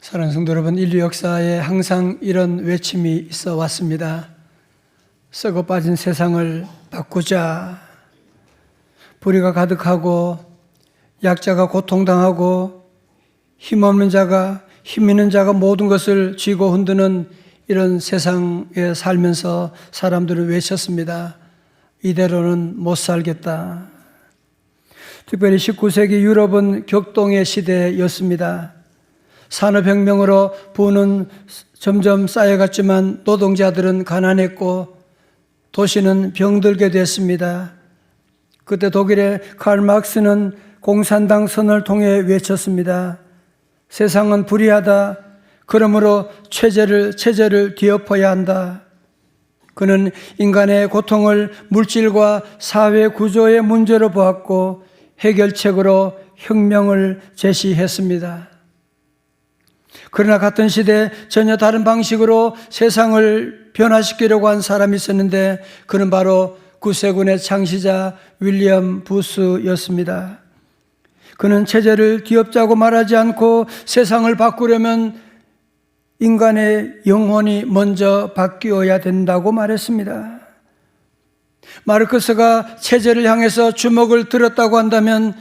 사랑하는 성도 여러분, 인류 역사에 항상 이런 외침이 있어 왔습니다. 썩어 빠진 세상을 바꾸자. 불의가 가득하고 약자가 고통당하고 힘없는 자가, 힘 있는 자가 모든 것을 쥐고 흔드는 이런 세상에 살면서 사람들을 외쳤습니다. 이대로는 못 살겠다. 특별히 19세기 유럽은 격동의 시대였습니다. 산업혁명으로 부는 점점 쌓여갔지만 노동자들은 가난했고 도시는 병들게 됐습니다. 그때 독일의 칼 막스는 공산당 선언을 통해 외쳤습니다. 세상은 불의하다. 그러므로 체제를 뒤엎어야 한다. 그는 인간의 고통을 물질과 사회 구조의 문제로 보았고 해결책으로 혁명을 제시했습니다. 그러나 같은 시대에 전혀 다른 방식으로 세상을 변화시키려고 한 사람이 있었는데 그는 바로 구세군의 창시자 윌리엄 부스였습니다. 그는 체제를 뒤엎자고 말하지 않고 세상을 바꾸려면 인간의 영혼이 먼저 바뀌어야 된다고 말했습니다. 마르크스가 체제를 향해서 주먹을 들었다고 한다면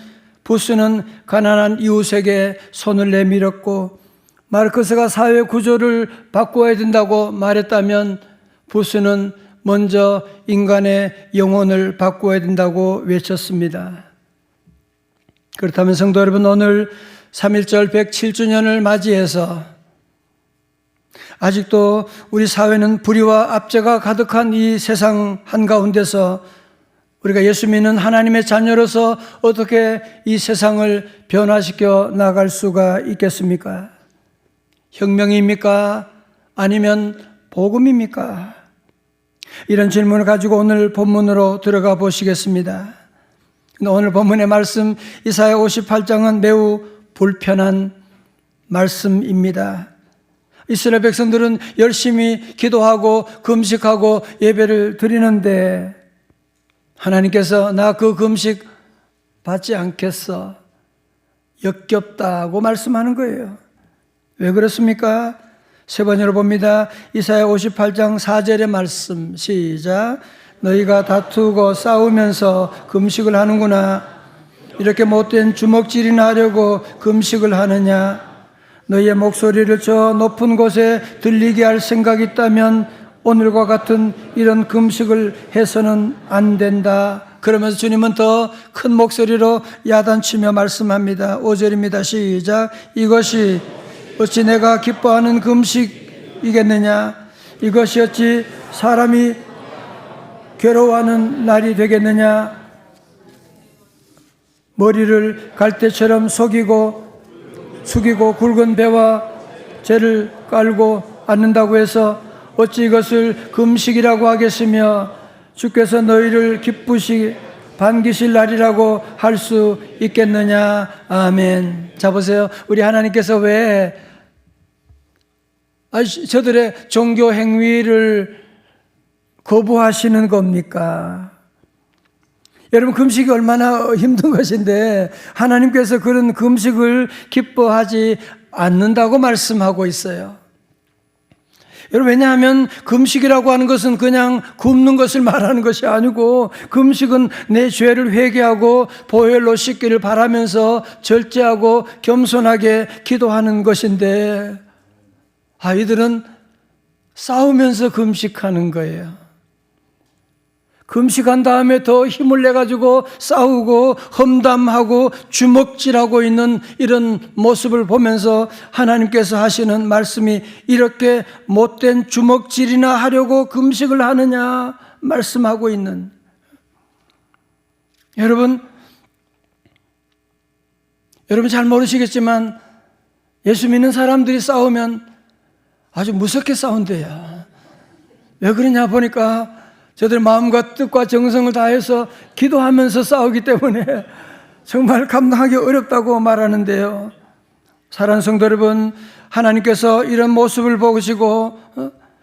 부스는 가난한 이웃에게 손을 내밀었고 마르크스가 사회 구조를 바꿔야 된다고 말했다면 부스는 먼저 인간의 영혼을 바꿔야 된다고 외쳤습니다. 그렇다면 성도 여러분, 오늘 3.1절 107주년을 맞이해서 아직도 우리 사회는 불의와 압제가 가득한 이 세상 한가운데서 우리가 예수 믿는 하나님의 자녀로서 어떻게 이 세상을 변화시켜 나갈 수가 있겠습니까? 혁명입니까? 아니면 복음입니까? 이런 질문을 가지고 오늘 본문으로 들어가 보시겠습니다. 오늘 본문의 말씀 이사야 58장은 매우 불편한 말씀입니다. 이스라엘 백성들은 열심히 기도하고 금식하고 예배를 드리는데 하나님께서 나 그 금식 받지 않겠어. 역겹다고 말씀하는 거예요. 왜 그렇습니까? 세 번째로 봅니다. 이사야 58장 4절의 말씀 시작. 너희가 다투고 싸우면서 금식을 하는구나. 이렇게 못된 주먹질이나 하려고 금식을 하느냐. 너희의 목소리를 저 높은 곳에 들리게 할 생각이 있다면 오늘과 같은 이런 금식을 해서는 안 된다. 그러면서 주님은 더 큰 목소리로 야단치며 말씀합니다. 5절입니다. 시작. 이것이 어찌 내가 기뻐하는 금식이겠느냐? 이것이 어찌 사람이 괴로워하는 날이 되겠느냐? 머리를 갈대처럼 숙이고 굵은 배와 재를 깔고 앉는다고 해서 어찌 이것을 금식이라고 하겠으며 주께서 너희를 반기실 날이라고 할 수 있겠느냐? 아멘. 자 보세요. 우리 하나님께서 왜 저들의 종교 행위를 거부하시는 겁니까? 여러분, 금식이 얼마나 힘든 것인데 하나님께서 그런 금식을 기뻐하지 않는다고 말씀하고 있어요. 여러분, 왜냐하면 금식이라고 하는 것은 그냥 굶는 것을 말하는 것이 아니고 금식은 내 죄를 회개하고 보혈로 씻기를 바라면서 절제하고 겸손하게 기도하는 것인데 이들은 싸우면서 금식하는 거예요. 금식한 다음에 더 힘을 내가지고 싸우고 험담하고 주먹질하고 있는 이런 모습을 보면서 하나님께서 하시는 말씀이 이렇게 못된 주먹질이나 하려고 금식을 하느냐 말씀하고 있는. 여러분 잘 모르시겠지만 예수 믿는 사람들이 싸우면 아주 무섭게 싸운대요. 왜 그러냐 보니까 저들 마음과 뜻과 정성을 다해서 기도하면서 싸우기 때문에 정말 감당하기 어렵다고 말하는데요. 사랑하는 성도 여러분, 하나님께서 이런 모습을 보시고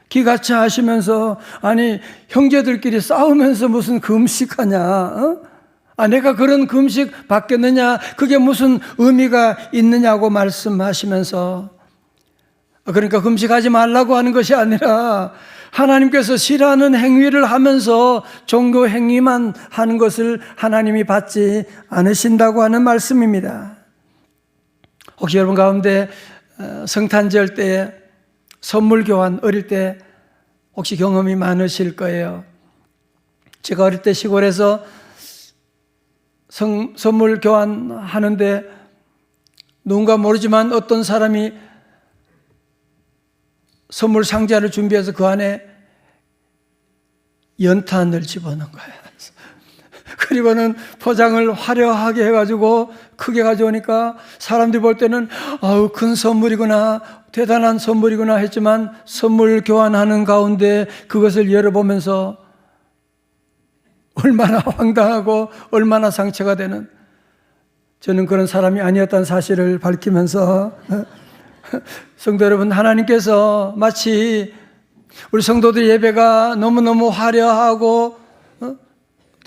기가차 하시면서 아니 형제들끼리 싸우면서 무슨 금식하냐? 내가 그런 금식 받겠느냐? 그게 무슨 의미가 있느냐고 말씀하시면서 그러니까 금식하지 말라고 하는 것이 아니라 하나님께서 싫어하는 행위를 하면서 종교 행위만 하는 것을 하나님이 받지 않으신다고 하는 말씀입니다. 혹시 여러분 가운데 성탄절 때 선물 교환 어릴 때 혹시 경험이 많으실 거예요. 제가 어릴 때 시골에서 선물 교환하는데 누군가 모르지만 어떤 사람이 선물 상자를 준비해서 그 안에 연탄을 집어넣은 거예요. 그리고는 포장을 화려하게 해가지고 크게 가져오니까 사람들이 볼 때는 아우 큰 선물이구나, 대단한 선물이구나 했지만 선물 교환하는 가운데 그것을 열어보면서 얼마나 황당하고 얼마나 상처가 되는, 저는 그런 사람이 아니었다는 사실을 밝히면서 성도 여러분, 하나님께서 마치 우리 성도들 예배가 너무너무 화려하고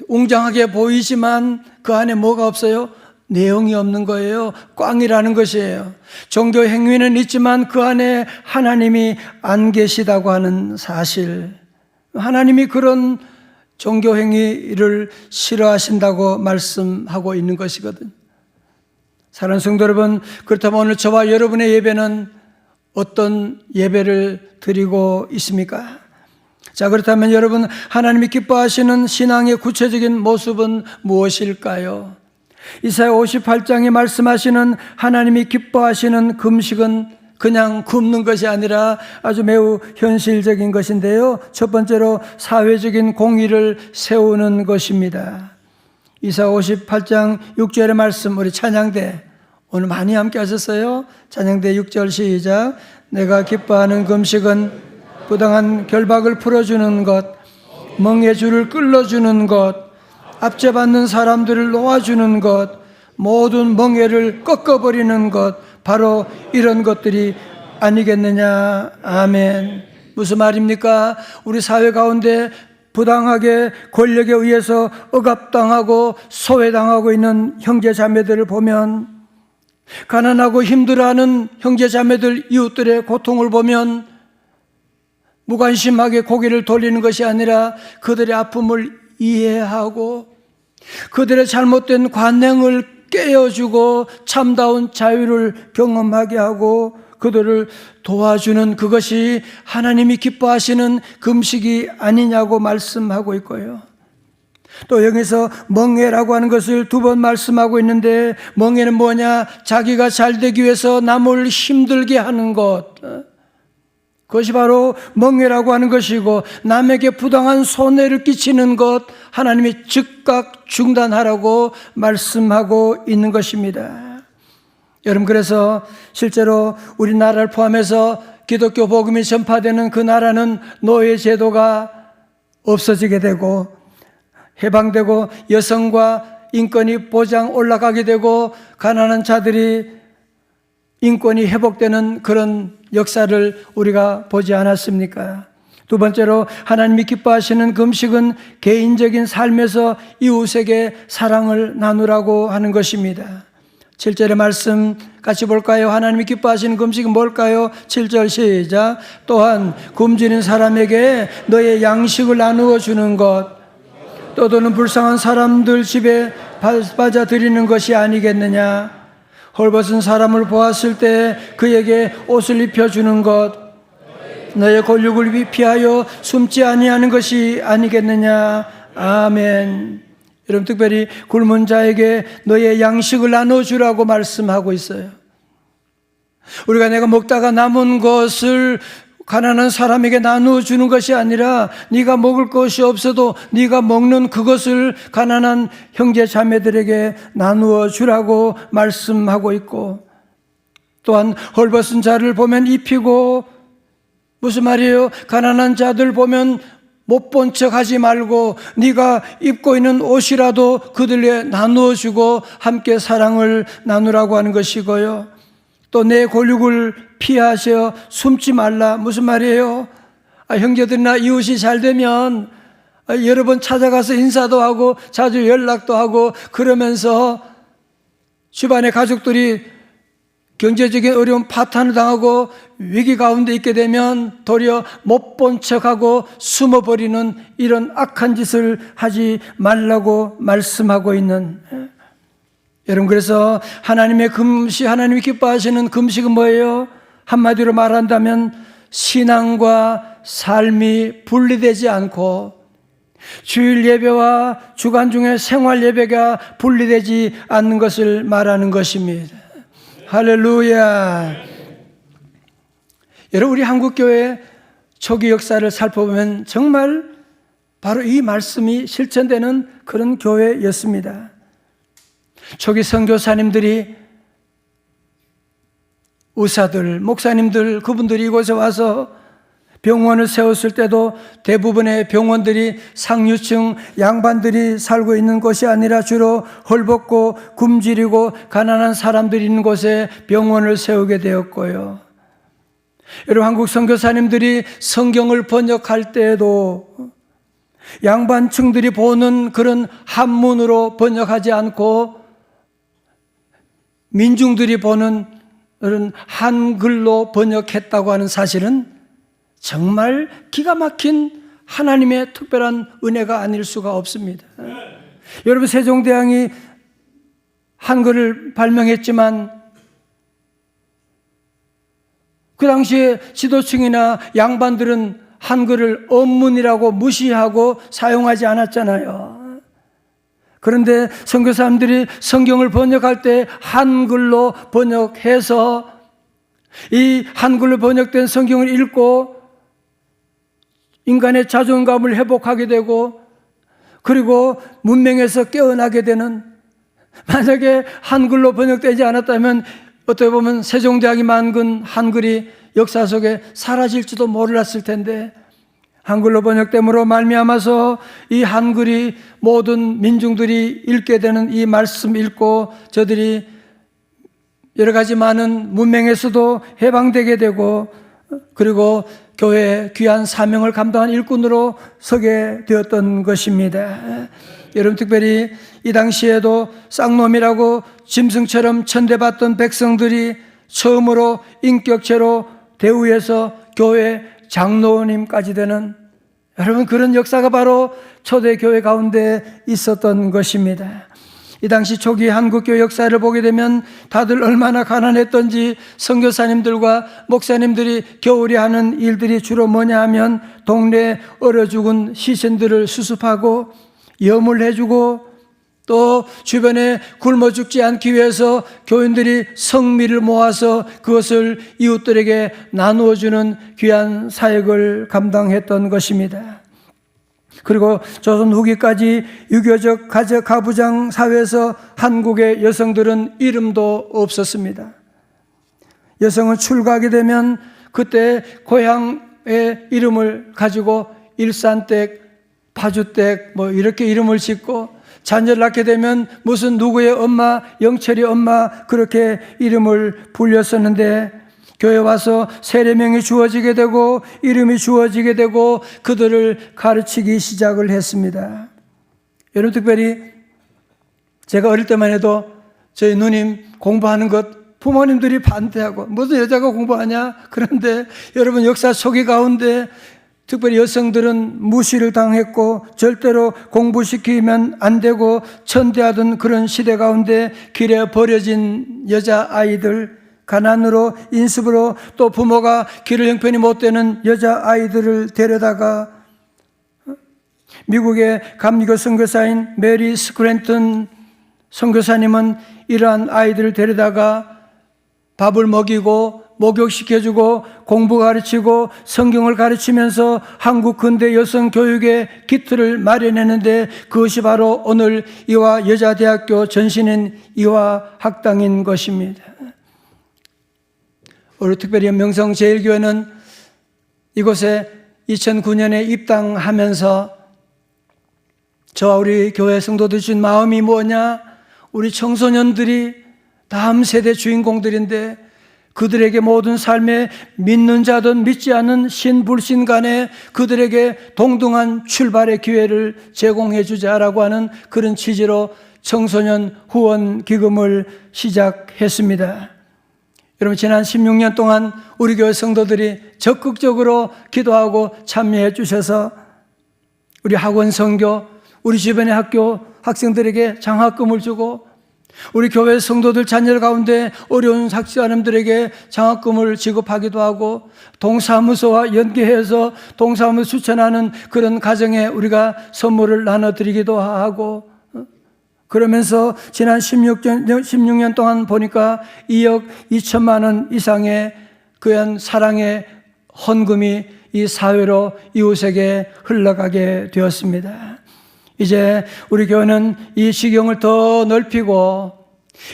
웅장하게 보이지만 그 안에 뭐가 없어요? 내용이 없는 거예요. 꽝이라는 것이에요. 종교 행위는 있지만 그 안에 하나님이 안 계시다고 하는 사실, 하나님이 그런 종교 행위를 싫어하신다고 말씀하고 있는 것이거든요. 사랑하는 성도 여러분, 그렇다면 오늘 저와 여러분의 예배는 어떤 예배를 드리고 있습니까? 자, 그렇다면 여러분, 하나님이 기뻐하시는 신앙의 구체적인 모습은 무엇일까요? 이사야 58장에 말씀하시는 하나님이 기뻐하시는 금식은 그냥 굶는 것이 아니라 아주 매우 현실적인 것인데요. 첫 번째로 사회적인 공의를 세우는 것입니다. 이사야 58장 6절의 말씀, 우리 찬양대 오늘 많이 함께 하셨어요. 찬양대 6절 시작. 내가 기뻐하는 금식은 부당한 결박을 풀어주는 것, 멍에 줄을 끌어주는 것, 압제받는 사람들을 놓아주는 것, 모든 멍에를 꺾어버리는 것, 바로 이런 것들이 아니겠느냐. 아멘. 무슨 말입니까? 우리 사회 가운데 부당하게 권력에 의해서 억압당하고 소외당하고 있는 형제자매들을 보면, 가난하고 힘들어하는 형제자매들, 이웃들의 고통을 보면 무관심하게 고개를 돌리는 것이 아니라 그들의 아픔을 이해하고 그들의 잘못된 관행을 깨어주고 참다운 자유를 경험하게 하고 그들을 도와주는, 그것이 하나님이 기뻐하시는 금식이 아니냐고 말씀하고 있고요. 또 여기서 멍해라고 하는 것을 두 번 말씀하고 있는데, 멍해는 뭐냐? 자기가 잘 되기 위해서 남을 힘들게 하는 것, 그것이 바로 멍해라고 하는 것이고, 남에게 부당한 손해를 끼치는 것 하나님이 즉각 중단하라고 말씀하고 있는 것입니다. 여러분, 그래서 실제로 우리나라를 포함해서 기독교 복음이 전파되는 그 나라는 노예 제도가 없어지게 되고 해방되고 여성과 인권이 보장 올라가게 되고 가난한 자들이 인권이 회복되는 그런 역사를 우리가 보지 않았습니까? 두 번째로 하나님이 기뻐하시는 금식은 개인적인 삶에서 이웃에게 사랑을 나누라고 하는 것입니다. 7절의 말씀 같이 볼까요? 하나님이 기뻐하시는 금식은 뭘까요? 7절 시작. 또한 굶주린 사람에게 너의 양식을 나누어 주는 것, 떠도는 불쌍한 사람들 집에 받아 드리는 것이 아니겠느냐. 헐벗은 사람을 보았을 때 그에게 옷을 입혀주는 것, 너의 골육을 피하여 숨지 아니하는 것이 아니겠느냐. 아멘. 여러분, 특별히 굶은 자에게 너의 양식을 나눠주라고 말씀하고 있어요. 우리가 내가 먹다가 남은 것을 가난한 사람에게 나누어주는 것이 아니라 네가 먹을 것이 없어도 네가 먹는 그것을 가난한 형제 자매들에게 나누어 주라고 말씀하고 있고, 또한 헐벗은 자를 보면 입히고, 무슨 말이에요? 가난한 자들 보면 못 본 척 하지 말고 네가 입고 있는 옷이라도 그들에게 나누어 주고 함께 사랑을 나누라고 하는 것이고요. 또 내 골육을 피하셔 숨지 말라. 무슨 말이에요? 형제들이나 이웃이 잘 되면 여러 번 찾아가서 인사도 하고 자주 연락도 하고 그러면서 집안의 가족들이 경제적인 어려움 파탄을 당하고 위기 가운데 있게 되면 도리어 못 본 척하고 숨어버리는 이런 악한 짓을 하지 말라고 말씀하고 있는, 여러분, 그래서 하나님의 금식, 하나님이 기뻐하시는 금식은 뭐예요? 한마디로 말한다면 신앙과 삶이 분리되지 않고 주일 예배와 주간 중에 생활 예배가 분리되지 않는 것을 말하는 것입니다. 할렐루야. 여러분, 우리 한국교회 초기 역사를 살펴보면 정말 바로 이 말씀이 실천되는 그런 교회였습니다. 초기 선교사님들이, 의사들, 목사님들, 그분들이 이곳에 와서 병원을 세웠을 때도 대부분의 병원들이 상류층 양반들이 살고 있는 곳이 아니라 주로 헐벗고 굶주리고 가난한 사람들이 있는 곳에 병원을 세우게 되었고요. 여러분, 한국 선교사님들이 성경을 번역할 때에도 양반층들이 보는 그런 한문으로 번역하지 않고 민중들이 보는 그런 한글로 번역했다고 하는 사실은 정말 기가 막힌 하나님의 특별한 은혜가 아닐 수가 없습니다. 여러분, 세종대왕이 한글을 발명했지만 그 당시에 지도층이나 양반들은 한글을 언문이라고 무시하고 사용하지 않았잖아요. 그런데 선교사님들이 성경을 번역할 때 한글로 번역해서 이 한글로 번역된 성경을 읽고 인간의 자존감을 회복하게 되고, 그리고 문명에서 깨어나게 되는, 만약에 한글로 번역되지 않았다면 어떻게 보면 세종대왕이 만든 한글이 역사 속에 사라질지도 몰랐을 텐데, 한글로 번역됨으로 말미암아서 이 한글이 모든 민중들이 읽게 되는 이 말씀 읽고 저들이 여러 가지 많은 문명에서도 해방되게 되고, 그리고 교회의 귀한 사명을 감당한 일꾼으로 서게 되었던 것입니다. 여러분, 특별히 이 당시에도 쌍놈이라고 짐승처럼 천대받던 백성들이 처음으로 인격체로 대우해서 교회 장로님까지 되는, 여러분, 그런 역사가 바로 초대교회 가운데 있었던 것입니다. 이 당시 초기 한국교회 역사를 보게 되면 다들 얼마나 가난했던지 선교사님들과 목사님들이 겨울에 하는 일들이 주로 뭐냐 하면 동네에 얼어 죽은 시신들을 수습하고 염을 해주고, 또 주변에 굶어 죽지 않기 위해서 교인들이 성미를 모아서 그것을 이웃들에게 나누어주는 귀한 사역을 감당했던 것입니다. 그리고 조선 후기까지 유교적 가부장 사회에서 한국의 여성들은 이름도 없었습니다. 여성은 출가하게 되면 그때 고향의 이름을 가지고 일산댁, 파주댁 뭐 이렇게 이름을 짓고, 자녀를 낳게 되면 무슨 누구의 엄마, 영철이 엄마 그렇게 이름을 불렸었는데, 교회 와서 세례명이 주어지게 되고 이름이 주어지게 되고 그들을 가르치기 시작을 했습니다. 여러분, 특별히 제가 어릴 때만 해도 저희 누님 공부하는 것 부모님들이 반대하고, 무슨 여자가 공부하냐? 그런데 여러분, 역사 초기 가운데 특별히 여성들은 무시를 당했고 절대로 공부시키면 안 되고 천대하던 그런 시대 가운데 길에 버려진 여자아이들, 가난으로 인습으로 또 부모가 길을 형편이 못 되는 여자아이들을 데려다가, 미국의 감리교 선교사인 메리 스크랜턴 선교사님은 이러한 아이들을 데려다가 밥을 먹이고 목욕시켜주고 공부 가르치고 성경을 가르치면서 한국 근대 여성 교육의 기틀을 마련했는데, 그것이 바로 오늘 이화 여자대학교 전신인 이화 학당인 것입니다. 우리 특별히 명성제일교회는 이곳에 2009년에 입당하면서 저와 우리 교회 성도들 주신 마음이 뭐냐? 우리 청소년들이 다음 세대 주인공들인데 그들에게 모든 삶에 믿는 자든 믿지 않는 신불신 간에 그들에게 동등한 출발의 기회를 제공해 주자라고 하는 그런 취지로 청소년 후원 기금을 시작했습니다. 여러분, 지난 16년 동안 우리 교회 성도들이 적극적으로 기도하고 참여해 주셔서 우리 학원 선교, 우리 주변의 학교 학생들에게 장학금을 주고, 우리 교회 성도들 자녀 가운데 어려운 학생들에게 장학금을 지급하기도 하고, 동사무소와 연계해서 동사무소 추천하는 그런 가정에 우리가 선물을 나눠드리기도 하고, 그러면서 지난 16년 동안 보니까 2억 2천만 원 이상의 그런 사랑의 헌금이 이 사회로 이웃에게 흘러가게 되었습니다. 이제 우리 교회는 이 지경을 더 넓히고,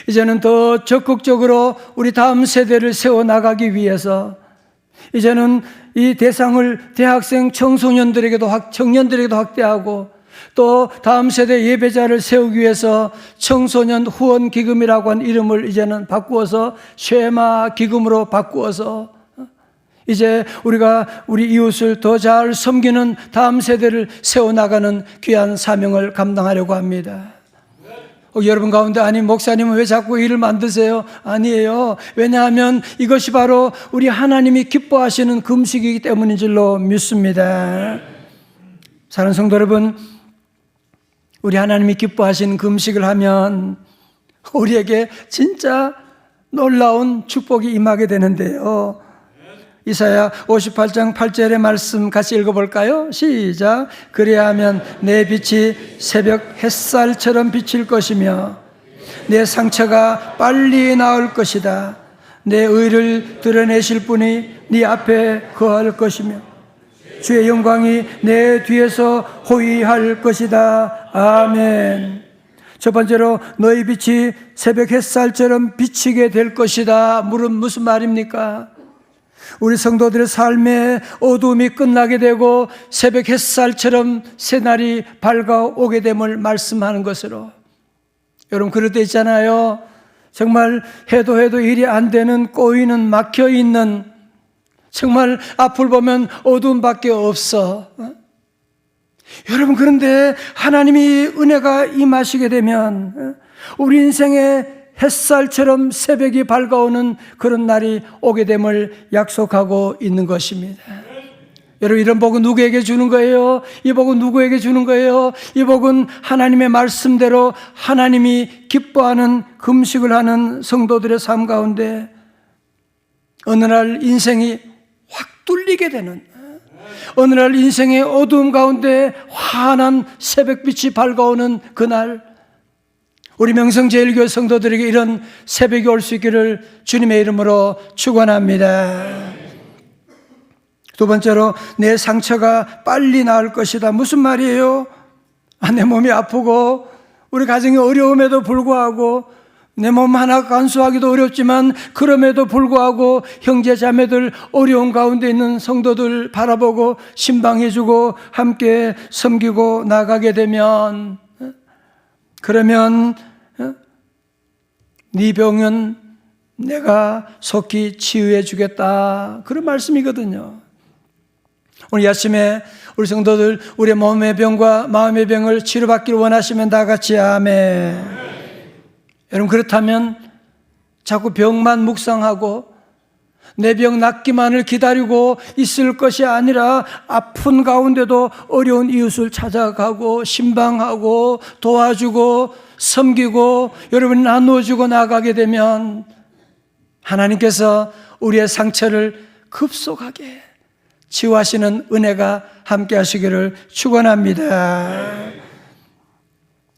이제는 더 적극적으로 우리 다음 세대를 세워나가기 위해서, 이제는 이 대상을 대학생 청소년들에게도 청년들에게도 확대하고, 또 다음 세대 예배자를 세우기 위해서 청소년 후원 기금이라고 한 이름을 이제는 바꾸어서 쉐마 기금으로 바꾸어서 이제 우리가 우리 이웃을 더 잘 섬기는 다음 세대를 세워나가는 귀한 사명을 감당하려고 합니다. 여러분 가운데, 아니 목사님은 왜 자꾸 일을 만드세요? 아니에요. 왜냐하면 이것이 바로 우리 하나님이 기뻐하시는 금식이기 때문인 줄로 믿습니다. 사랑하는 성도 여러분, 우리 하나님이 기뻐하시는 금식을 하면 우리에게 진짜 놀라운 축복이 임하게 되는데요. 이사야 58장 8절의 말씀 같이 읽어볼까요? 시작. 그래야 하면 내 빛이 새벽 햇살처럼 비칠 것이며 내 상처가 빨리 나을 것이다. 내 의를 드러내실 분이 네 앞에 거할 것이며 주의 영광이 내 뒤에서 호위할 것이다. 아멘. 첫 번째로 너희 빛이 새벽 햇살처럼 비치게 될 것이다. 무슨 말입니까? 우리 성도들의 삶에 어두움이 끝나게 되고 새벽 햇살처럼 새날이 밝아오게 됨을 말씀하는 것으로. 여러분, 그럴 때 있잖아요. 정말 해도 일이 안 되는, 꼬이는, 막혀있는, 정말 앞을 보면 어두움밖에 없어. 여러분, 그런데 하나님이 은혜가 임하시게 되면 우리 인생에 햇살처럼 새벽이 밝아오는 그런 날이 오게 됨을 약속하고 있는 것입니다. 여러분, 이런 복은 누구에게 주는 거예요? 이 복은 누구에게 주는 거예요? 이 복은 하나님의 말씀대로 하나님이 기뻐하는 금식을 하는 성도들의 삶 가운데 어느 날 인생이 확 뚫리게 되는, 어느 날 인생의 어두움 가운데 환한 새벽빛이 밝아오는 그날, 우리 명성제일교회 성도들에게 이런 새벽이 올 수 있기를 주님의 이름으로 축원합니다. 두 번째로 내 상처가 빨리 나을 것이다. 무슨 말이에요? 내 몸이 아프고 우리 가정이 어려움에도 불구하고 내 몸 하나 간수하기도 어렵지만 그럼에도 불구하고 형제 자매들 어려운 가운데 있는 성도들 바라보고 신방해주고 함께 섬기고 나가게 되면, 그러면 네 병은 내가 속히 치유해 주겠다, 그런 말씀이거든요. 오늘 아침에 우리 성도들 우리의 몸의 병과 마음의 병을 치료받기를 원하시면 다 같이 아멘. 여러분, 그렇다면 자꾸 병만 묵상하고 내 병 낫기만을 기다리고 있을 것이 아니라 아픈 가운데도 어려운 이웃을 찾아가고 신방하고 도와주고 섬기고 여러분이 나누어주고 나가게 되면 하나님께서 우리의 상처를 급속하게 치유하시는 은혜가 함께 하시기를 축원합니다.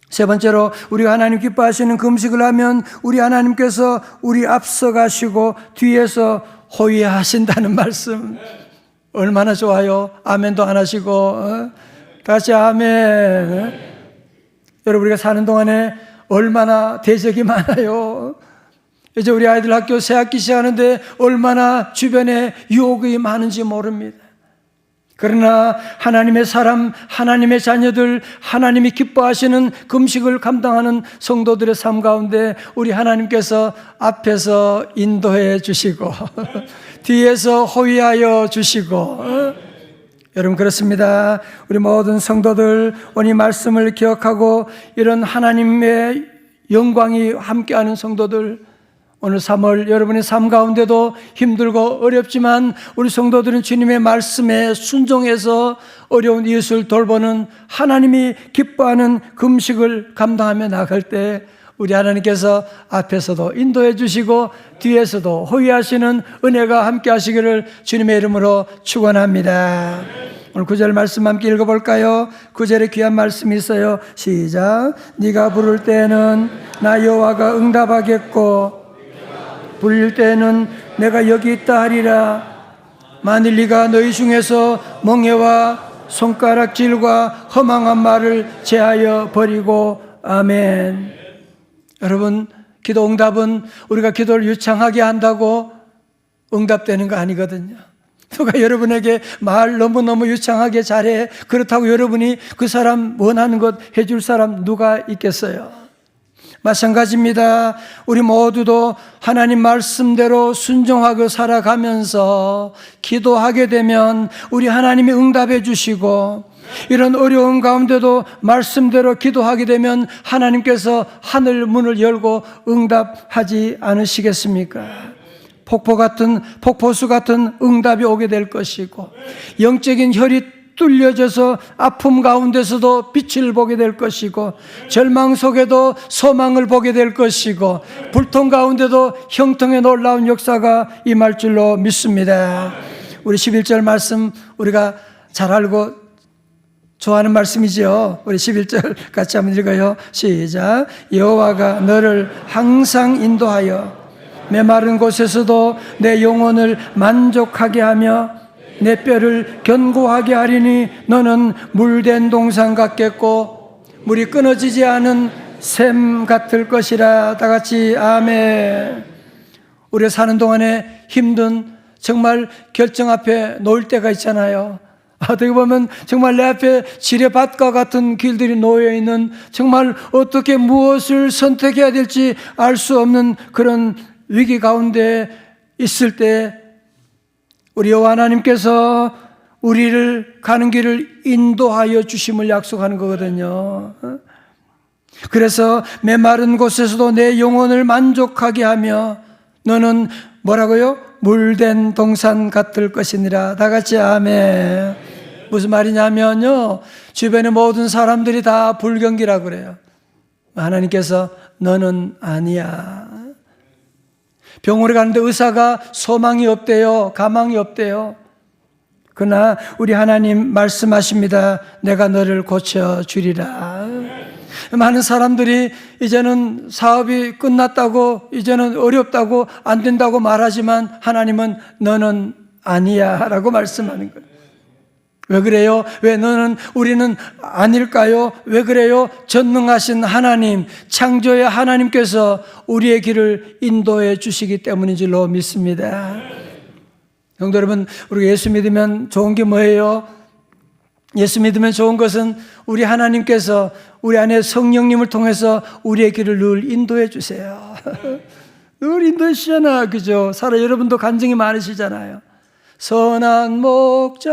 세 번째로 우리가 하나님 기뻐하시는 금식을 하면 우리 하나님께서 우리 앞서 가시고 뒤에서 호위하신다는 말씀, 얼마나 좋아요. 아멘도 안 하시고 다시 아멘. 여러분, 우리가 사는 동안에 얼마나 대적이 많아요. 이제 우리 아이들 학교 새학기 시작하는데 얼마나 주변에 유혹이 많은지 모릅니다. 그러나 하나님의 사람, 하나님의 자녀들, 하나님이 기뻐하시는 금식을 감당하는 성도들의 삶 가운데 우리 하나님께서 앞에서 인도해 주시고 뒤에서 호위하여 주시고, 여러분 그렇습니다. 우리 모든 성도들 오늘 이 말씀을 기억하고 이런 하나님의 영광이 함께하는 성도들, 오늘 3월 여러분의 삶 가운데도 힘들고 어렵지만 우리 성도들은 주님의 말씀에 순종해서 어려운 이웃을 돌보는 하나님이 기뻐하는 금식을 감당하며 나갈 때 우리 하나님께서 앞에서도 인도해 주시고 뒤에서도 호위하시는 은혜가 함께 하시기를 주님의 이름으로 축원합니다. 오늘 9절 말씀 함께 읽어볼까요? 9절에 귀한 말씀이 있어요. 시작. 네가 부를 때에는 나 여호와가 응답하겠고 불릴 때에는 내가 여기 있다 하리라. 만일 네가 너희 중에서 멍에와 손가락질과 허망한 말을 제하여 버리고. 아멘. 여러분, 기도 응답은 우리가 기도를 유창하게 한다고 응답되는 거 아니거든요. 누가 여러분에게 말 너무너무 유창하게 잘해, 그렇다고 여러분이 그 사람 원하는 것 해줄 사람 누가 있겠어요? 마찬가지입니다. 우리 모두도 하나님 말씀대로 순종하고 살아가면서 기도하게 되면 우리 하나님이 응답해 주시고, 이런 어려운 가운데도 말씀대로 기도하게 되면 하나님께서 하늘 문을 열고 응답하지 않으시겠습니까? 폭포수 같은 응답이 오게 될 것이고, 영적인 혈이 뚫려져서 아픔 가운데서도 빛을 보게 될 것이고, 절망 속에도 소망을 보게 될 것이고, 불통 가운데도 형통의 놀라운 역사가 임할 줄로 믿습니다. 우리 11절 말씀 우리가 잘 알고 좋아하는 말씀이죠. 우리 11절 같이 한번 읽어요. 시작. 여호와가 너를 항상 인도하여 메마른 곳에서도 내 영혼을 만족하게 하며 내 뼈를 견고하게 하리니 너는 물된 동산 같겠고 물이 끊어지지 않은 샘 같을 것이라. 다 같이 아멘. 우리가 사는 동안에 힘든 정말 결정 앞에 놓일 때가 있잖아요. 어떻게 보면 정말 내 앞에 지뢰밭과 같은 길들이 놓여있는, 정말 어떻게 무엇을 선택해야 될지 알 수 없는 그런 위기 가운데 있을 때 우리 여호와 하나님께서 우리를 가는 길을 인도하여 주심을 약속하는 거거든요. 그래서 메마른 곳에서도 내 영혼을 만족하게 하며 너는 뭐라고요? 물된 동산 같을 것이니라. 다 같이 아멘. 무슨 말이냐면요, 주변의 모든 사람들이 다 불경기라고 그래요. 하나님께서 너는 아니야. 병원에 가는데 의사가 소망이 없대요, 가망이 없대요. 그러나 우리 하나님 말씀하십니다. 내가 너를 고쳐주리라. 많은 사람들이 이제는 사업이 끝났다고, 이제는 어렵다고, 안 된다고 말하지만 하나님은 너는 아니야 라고 말씀하는 거예요. 왜 그래요? 왜 우리는 아닐까요? 왜 그래요? 전능하신 하나님, 창조의 하나님께서 우리의 길을 인도해 주시기 때문인 줄로 믿습니다. 성도 여러분, 우리 예수 믿으면 좋은 게 뭐예요? 예수 믿으면 좋은 것은 우리 하나님께서 우리 안에 성령님을 통해서 우리의 길을 늘 인도해 주세요. 늘 인도해 주시잖아, 그죠? 살아 여러분도 간증이 많으시잖아요. 선한 목자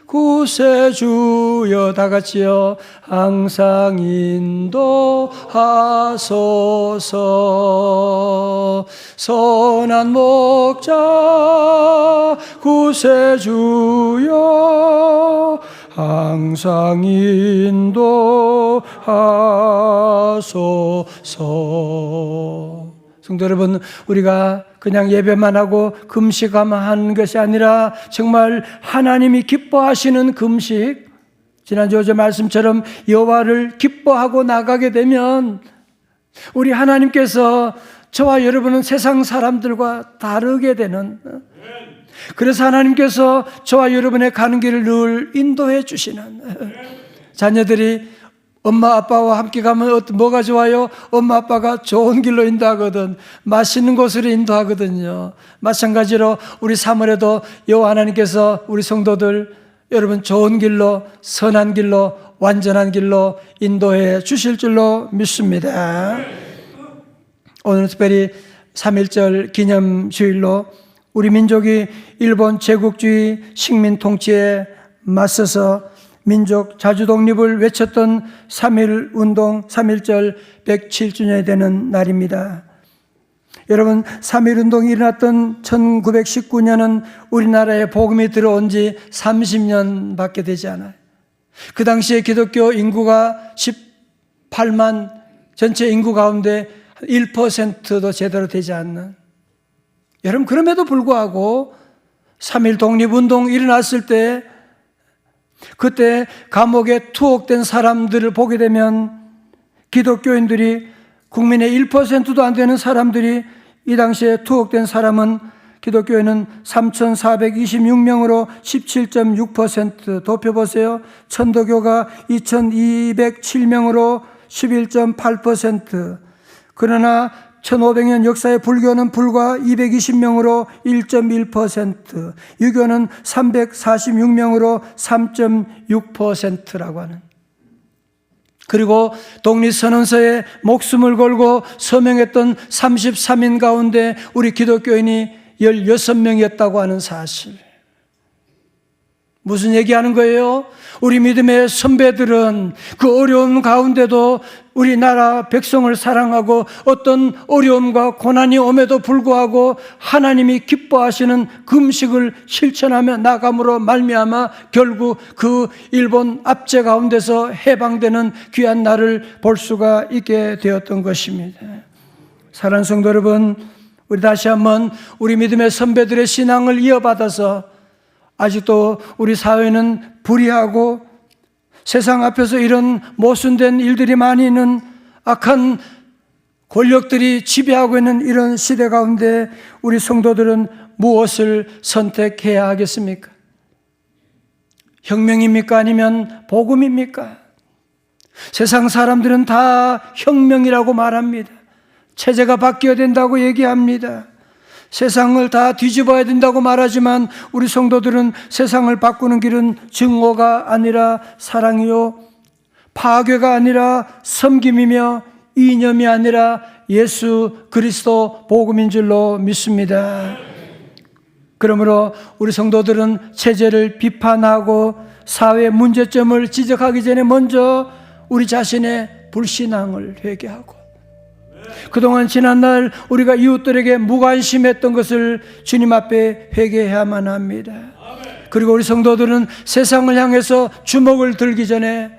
구세주여. 다 같이요. 항상 인도하소서. 선한 목자 구세주여 항상 인도하소서. 성도 여러분, 우리가 그냥 예배만 하고 금식만 하는 것이 아니라 정말 하나님이 기뻐하시는 금식, 지난주 어제 말씀처럼 여호와를 기뻐하고 나가게 되면 우리 하나님께서 저와 여러분은 세상 사람들과 다르게 되는, 그래서 하나님께서 저와 여러분의 가는 길을 늘 인도해 주시는, 자녀들이 엄마 아빠와 함께 가면 뭐가 좋아요? 엄마 아빠가 좋은 길로 인도하거든, 맛있는 곳으로 인도하거든요. 마찬가지로 우리 사물에도 여호와 하나님께서 우리 성도들 여러분 좋은 길로, 선한 길로, 완전한 길로 인도해 주실 줄로 믿습니다. 오늘 특별히 3.1절 기념주일로 우리 민족이 일본 제국주의 식민 통치에 맞서서 민족 자주 독립을 외쳤던 3.1 운동 3.1절 107주년이 되는 날입니다. 여러분, 3.1운동이 일어났던 1919년은 우리나라에 복음이 들어온 지 30년밖에 되지 않아요. 그 당시에 기독교 인구가 18만, 전체 인구 가운데 1%도 제대로 되지 않는, 여러분, 그럼에도 불구하고 3.1 독립운동 일어났을 때, 그때 감옥에 투옥된 사람들을 보게 되면 기독교인들이, 국민의 1%도 안 되는 사람들이, 이 당시에 투옥된 사람은 기독교인은 3,426명으로 17.6%, 도표보세요. 천도교가 2,207명으로 11.8%, 그러나 1500년 역사의 불교는 불과 220명으로 1.1%, 유교는 346명으로 3.6%라고 하는. 그리고 독립선언서에 목숨을 걸고 서명했던 33인 가운데 우리 기독교인이 16명이었다고 하는 사실. 무슨 얘기하는 거예요? 우리 믿음의 선배들은 그 어려움 가운데도 우리나라 백성을 사랑하고 어떤 어려움과 고난이 옴에도 불구하고 하나님이 기뻐하시는 금식을 실천하며 나감으로 말미암아 결국 그 일본 압제 가운데서 해방되는 귀한 날을 볼 수가 있게 되었던 것입니다. 사랑하는 성도 여러분, 우리 다시 한번 우리 믿음의 선배들의 신앙을 이어받아서 아직도 우리 사회는 불의하고 세상 앞에서 이런 모순된 일들이 많이 있는 악한 권력들이 지배하고 있는 이런 시대 가운데 우리 성도들은 무엇을 선택해야 하겠습니까? 혁명입니까? 아니면 복음입니까? 세상 사람들은 다 혁명이라고 말합니다. 체제가 바뀌어야 된다고 얘기합니다. 세상을 다 뒤집어야 된다고 말하지만 우리 성도들은 세상을 바꾸는 길은 증오가 아니라 사랑이요, 파괴가 아니라 섬김이며 이념이 아니라 예수 그리스도 복음인 줄로 믿습니다. 그러므로 우리 성도들은 체제를 비판하고 사회 문제점을 지적하기 전에 먼저 우리 자신의 불신앙을 회개하고, 그동안 지난날 우리가 이웃들에게 무관심했던 것을 주님 앞에 회개해야만 합니다. 그리고 우리 성도들은 세상을 향해서 주먹을 들기 전에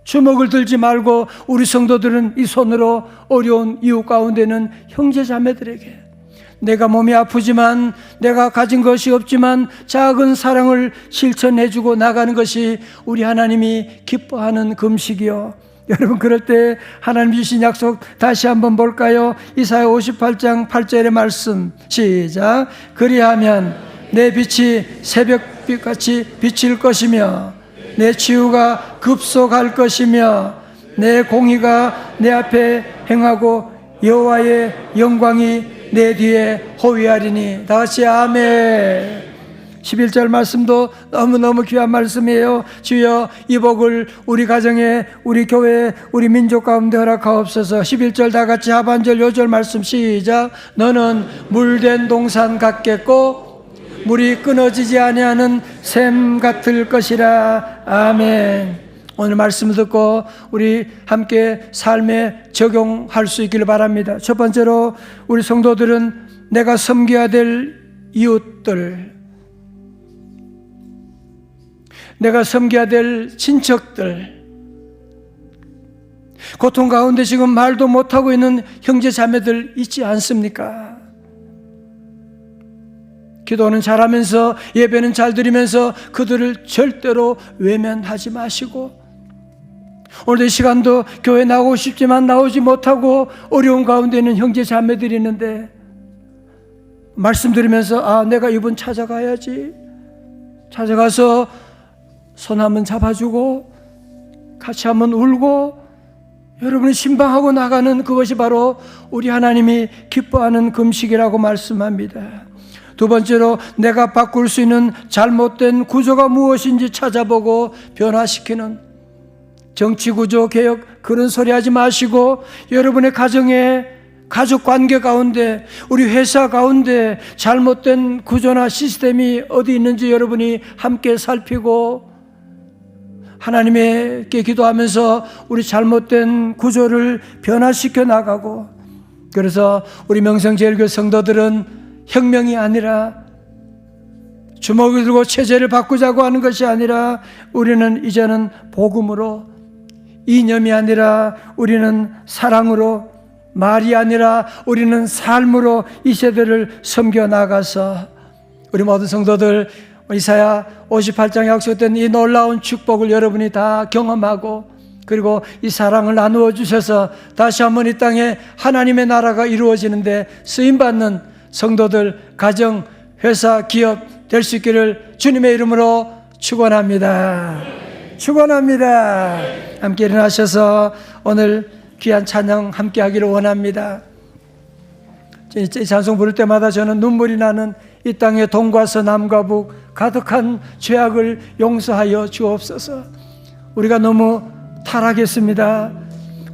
주먹을 들지 말고 우리 성도들은 이 손으로 어려운 이웃 가운데는 형제 자매들에게 내가 몸이 아프지만 내가 가진 것이 없지만 작은 사랑을 실천해주고 나가는 것이 우리 하나님이 기뻐하는 금식이요, 여러분, 그럴 때 하나님 주신 약속 다시 한번 볼까요? 이사야 58장 8절의 말씀, 시작. 그리하면 내 빛이 새벽빛같이 비칠 것이며 내 치유가 급속할 것이며 내 공의가 내 앞에 행하고 여호와의 영광이 내 뒤에 호위하리니. 다 같이 아멘. 11절 말씀도 너무너무 귀한 말씀이에요. 주여, 이 복을 우리 가정에, 우리 교회, 우리 민족 가운데 허락하옵소서. 11절 다 같이 하반절 요절 말씀 시작. 너는 물된 동산 같겠고 물이 끊어지지 아니하는 샘 같을 것이라. 아멘. 오늘 말씀을 듣고 우리 함께 삶에 적용할 수 있기를 바랍니다. 첫 번째로 우리 성도들은 내가 섬겨야 될 이웃들, 내가 섬겨야 될 친척들, 고통 가운데 지금 말도 못하고 있는 형제 자매들 있지 않습니까? 기도는 잘하면서 예배는 잘 드리면서 그들을 절대로 외면하지 마시고, 오늘 이 시간도 교회 나오고 싶지만 나오지 못하고 어려운 가운데 있는 형제 자매들이 있는데 말씀 들으면서 내가 이분 찾아가야지, 찾아가서 손 한번 잡아주고 같이 한번 울고 여러분이 신방하고 나가는 그것이 바로 우리 하나님이 기뻐하는 금식이라고 말씀합니다. 두 번째로 내가 바꿀 수 있는 잘못된 구조가 무엇인지 찾아보고 변화시키는 정치구조 개혁, 그런 소리 하지 마시고 여러분의 가정에, 가족관계 가운데, 우리 회사 가운데 잘못된 구조나 시스템이 어디 있는지 여러분이 함께 살피고 하나님께 기도하면서 우리 잘못된 구조를 변화시켜 나가고, 그래서 우리 명성제일교회 성도들은 혁명이 아니라 주먹을 들고 체제를 바꾸자고 하는 것이 아니라 우리는 이제는 복음으로, 이념이 아니라 우리는 사랑으로, 말이 아니라 우리는 삶으로 이 세대를 섬겨 나가서 우리 모든 성도들 이사야 58장에 약속된 이 놀라운 축복을 여러분이 다 경험하고, 그리고 이 사랑을 나누어 주셔서 다시 한번 이 땅에 하나님의 나라가 이루어지는데 쓰임받는 성도들, 가정, 회사, 기업 될 수 있기를 주님의 이름으로 축원합니다. 축원합니다. 함께 일어나셔서 오늘 귀한 찬양 함께 하기를 원합니다. 이 찬송 부를 때마다 저는 눈물이 나는 이 땅의 동과 서남과 북 가득한 죄악을 용서하여 주옵소서. 우리가 너무 타락했습니다.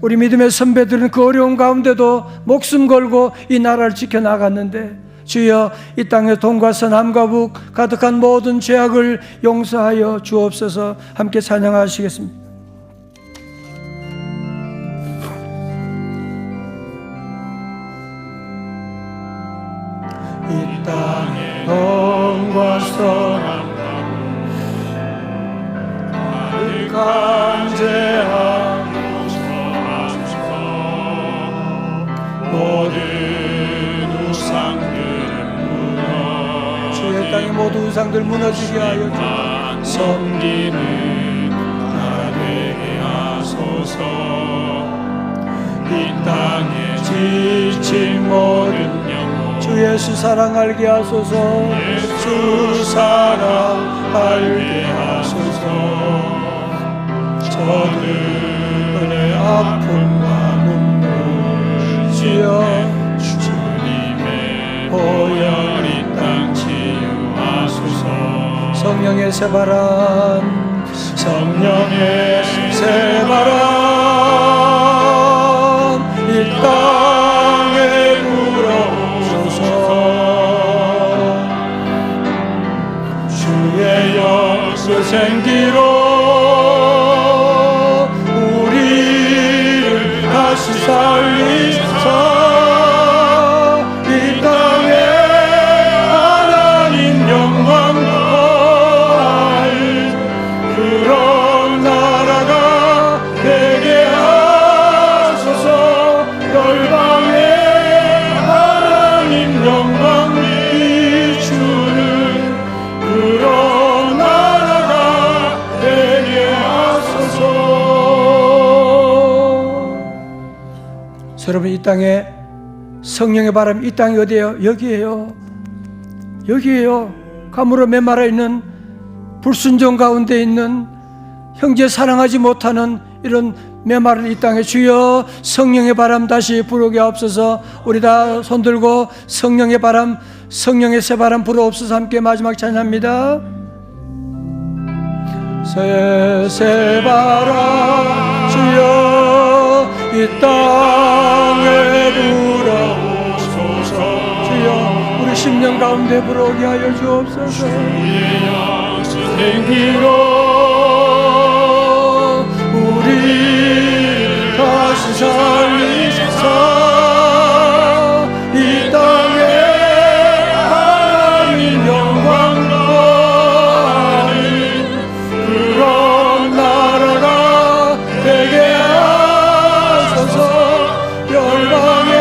우리 믿음의 선배들은 그 어려운 가운데도 목숨 걸고 이 나라를 지켜나갔는데, 주여 이 땅의 동과 서남과 북 가득한 모든 죄악을 용서하여 주옵소서. 함께 찬양하시겠습니다. 이 땅의 동과 서남과 북 가득한 죄악 모든 우상들을 무너지게, 주의 땅의 모든 우상들 무너지게 하여 주옵소서. 섬기는 나라 되게 하소서. 이 땅에 지친 모든 영혼 주 예수 사랑 알게 하소서. 예수 사랑 알게 하소서. 저들의 아픔과 눈물 주여 주님의 보혈 이 땅 치유하소서. 성령의 새바람, 성령의 새바람 이 땅에 불어오소서. 주의 영수 생기로 다시 살리소서. 이 땅에 하나님 영광 구할 그런 나라가 되게 하소서. 열방에 하나님 영광 비추는 그런 나라가 되게 하소서. 여러분, 이 땅에 성령의 바람, 이 땅이 어디예요? 여기에요. 여기에요. 가물어 메말아 있는 불순종 가운데 있는 형제 사랑하지 못하는 이런 메마른 이 땅에 주여 성령의 바람 다시 불어오게 하옵소서. 우리 다 손들고 성령의 바람, 성령의 새바람 불어옵소서. 함께 마지막 찬양합니다. 새바람 주여 이 땅에 불어오소서. 주여 우리 심령 가운데 불어오게 하여 주옵소서. 주의 영수 생기로 우리 다시 살리소서. 이 땅에 하나님 영광 구하는 그런 나라가 되게 열방에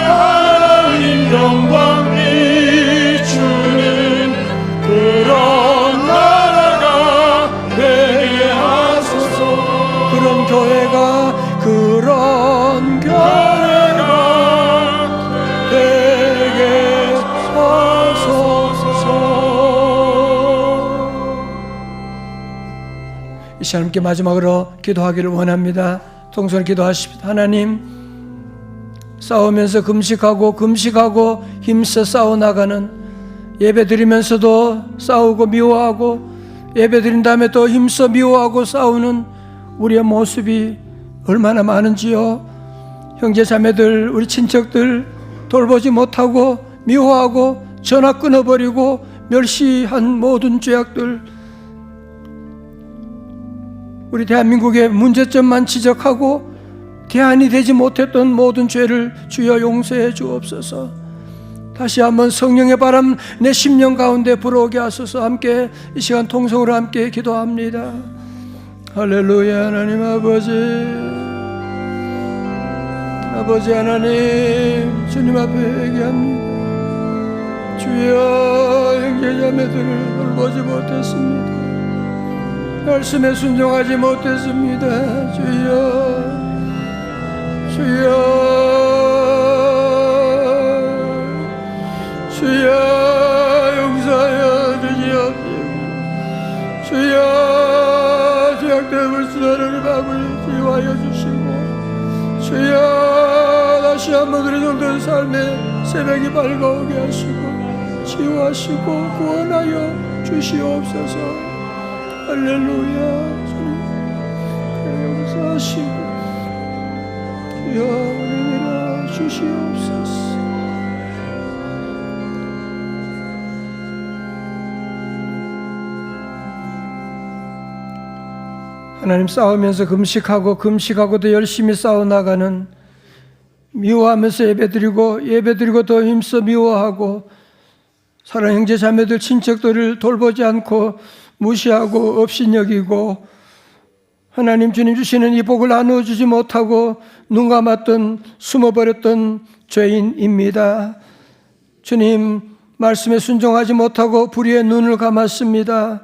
하나님 영광 비추는 그런 나라가 되게 하소서. 그런 교회가 되게 하소서. 이 시간 함께 마지막으로 기도하기를 원합니다. 동선 기도하십시다. 하나님, 싸우면서 금식하고 힘써 싸워나가는, 예배 드리면서도 싸우고 미워하고 예배 드린 다음에 또 힘써 미워하고 싸우는 우리의 모습이 얼마나 많은지요. 형제 자매들, 우리 친척들 돌보지 못하고 미워하고 전화 끊어버리고 멸시한 모든 죄악들, 우리 대한민국의 문제점만 지적하고 대안이 되지 못했던 모든 죄를 주여 용서해 주옵소서. 다시 한번 성령의 바람 내 심령 가운데 불어오게 하소서. 함께 이 시간 통성으로 함께 기도합니다. 할렐루야. 하나님 아버지 하나님, 주님 앞에 회개합니다. 주여, 형제자매들을 돌보지 못했습니다. 말씀에 순종하지 못했습니다. 주여 용서하여 주시옵시고, 주여 죄악됨을 수다를 밥을 지워하여 주시고, 주여 다시 한번 우리 정도의 삶의 새벽이 밝아오게 하시고 치유하시고 구원하여 주시옵소서. 할렐루야. 주님 용서하시고 주여 은혜를 주시옵소서. 하나님, 싸우면서 금식하고도 열심히 싸워나가는, 미워하면서 예배드리고 더 힘써 미워하고, 사랑하는 형제 자매들 친척들을 돌보지 않고 무시하고 업신여기고, 하나님 주님 주시는 이 복을 나누어 주지 못하고 눈 감았던, 숨어버렸던 죄인입니다. 주님 말씀에 순종하지 못하고 불의의 눈을 감았습니다.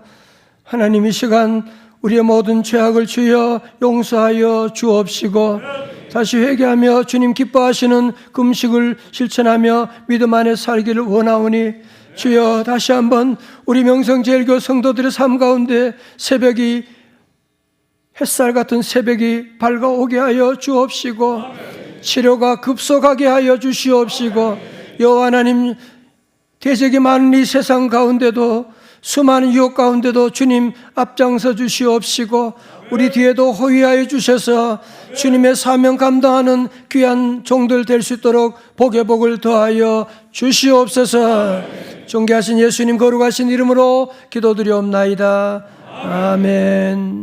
하나님, 이 시간 우리의 모든 죄악을 주여 용서하여 주옵시고, 다시 회개하며 주님 기뻐하시는 금식을 실천하며 믿음 안에 살기를 원하오니, 주여 다시 한번 우리 명성제일교 성도들의 삶 가운데 새벽이, 햇살 같은 새벽이 밝아오게 하여 주옵시고, 치료가 급속하게 하여 주시옵시고, 여호와 하나님, 대적이 많은 이 세상 가운데도, 수많은 유혹 가운데도 주님 앞장서 주시옵시고, 우리 뒤에도 호위하여 주셔서 주님의 사명 감당하는 귀한 종들 될 수 있도록 복의 복을 더하여 주시옵소서. 존귀하신 예수님 거룩하신 이름으로 기도드리옵나이다. 아멘.